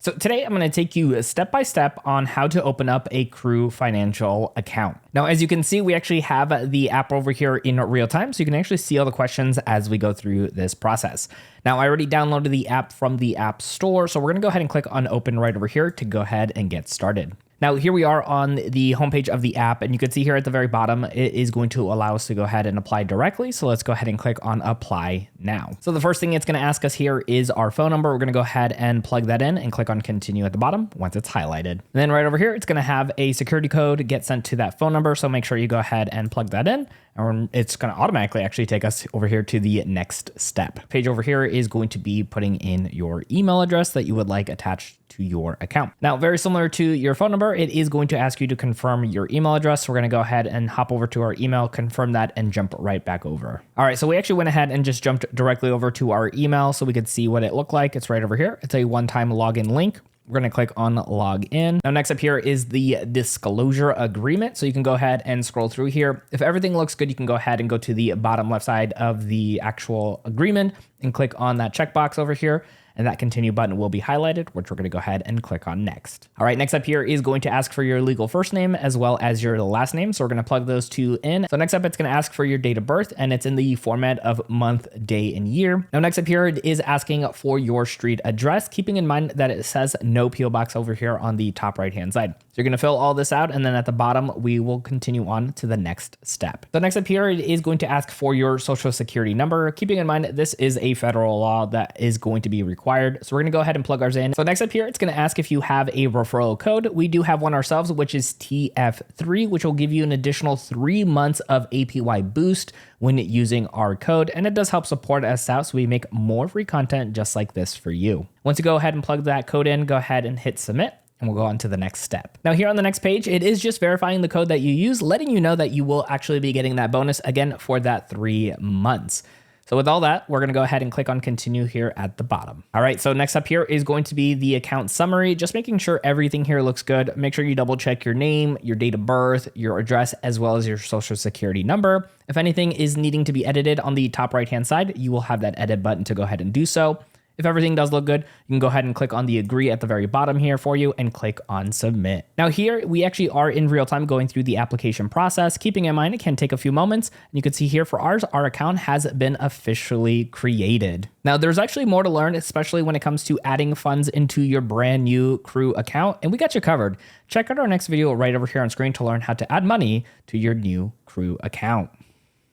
So today I'm going to take you step by step on how to open up a Crew financial account. Now, as you can see, we actually have the app over here in real time, so you can actually see all the questions as we go through this process. Now, I already downloaded the app from the App Store, so we're going to go ahead and click on open right over here to go ahead and get started. Now, here we are on the homepage of the app, and you can see here at the very bottom, it is going to allow us to go ahead and apply directly. So let's go ahead and click on apply now. So the first thing it's going to ask us here is our phone number. We're going to go ahead and plug that in and click on continue at the bottom once it's highlighted. And then right over here, it's going to have a security code get sent to that phone number. So make sure you go ahead and plug that in. And it's going to automatically actually take us over here to the next step. Page over here is going to be putting in your email address that you would like attached to your account. Now, very similar to your phone number, it is going to ask you to confirm your email address. So we're going to go ahead and hop over to our email, confirm that, and jump right back over. All right, so we actually went ahead and just jumped directly over to our email so we could see what it looked like. It's right over here. It's a one-time login link. We're going to click on log in. Now, next up here is the disclosure agreement. So you can go ahead and scroll through here. If everything looks good, you can go ahead and go to the bottom left side of the actual agreement and click on that checkbox over here. And that continue button will be highlighted, which we're going to go ahead and click on next. All right, next up here is going to ask for your legal first name as well as your last name. So we're going to plug those two in. So next up, it's going to ask for your date of birth, and it's in the format of month, day, and year. Now, next up here, it is asking for your street address, keeping in mind that it says no PO box over here on the top right-hand side. So you're going to fill all this out, and then at the bottom, we will continue on to the next step. So next up here, it is going to ask for your social security number, keeping in mind that this is a federal law that is going to be required. So we're going to go ahead and plug ours in. So next up here, it's going to ask if you have a referral code. We do have one ourselves, which is TF3, which will give you an additional 3 months of APY boost when using our code. And it does help support us out, so we make more free content just like this for you. Once you go ahead and plug that code in, go ahead and hit submit. And we'll go on to the next step. Now here on the next page, it is just verifying the code that you use, letting you know that you will actually be getting that bonus again for that 3 months. So with all that, we're going to go ahead and click on continue here at the bottom. All right, so next up here is going to be the account summary, just making sure everything here looks good. Make sure you double check your name, your date of birth, your address, as well as your social security number. If anything is needing to be edited on the top right-hand side, you will have that edit button to go ahead and do so. If everything does look good, you can go ahead and click on the agree at the very bottom here for you and click on submit. Now here, we actually are in real time going through the application process. Keeping in mind, it can take a few moments. And you can see here for ours, our account has been officially created. Now there's actually more to learn, especially when it comes to adding funds into your brand new Crew account. And we got you covered. Check out our next video right over here on screen to learn how to add money to your new Crew account.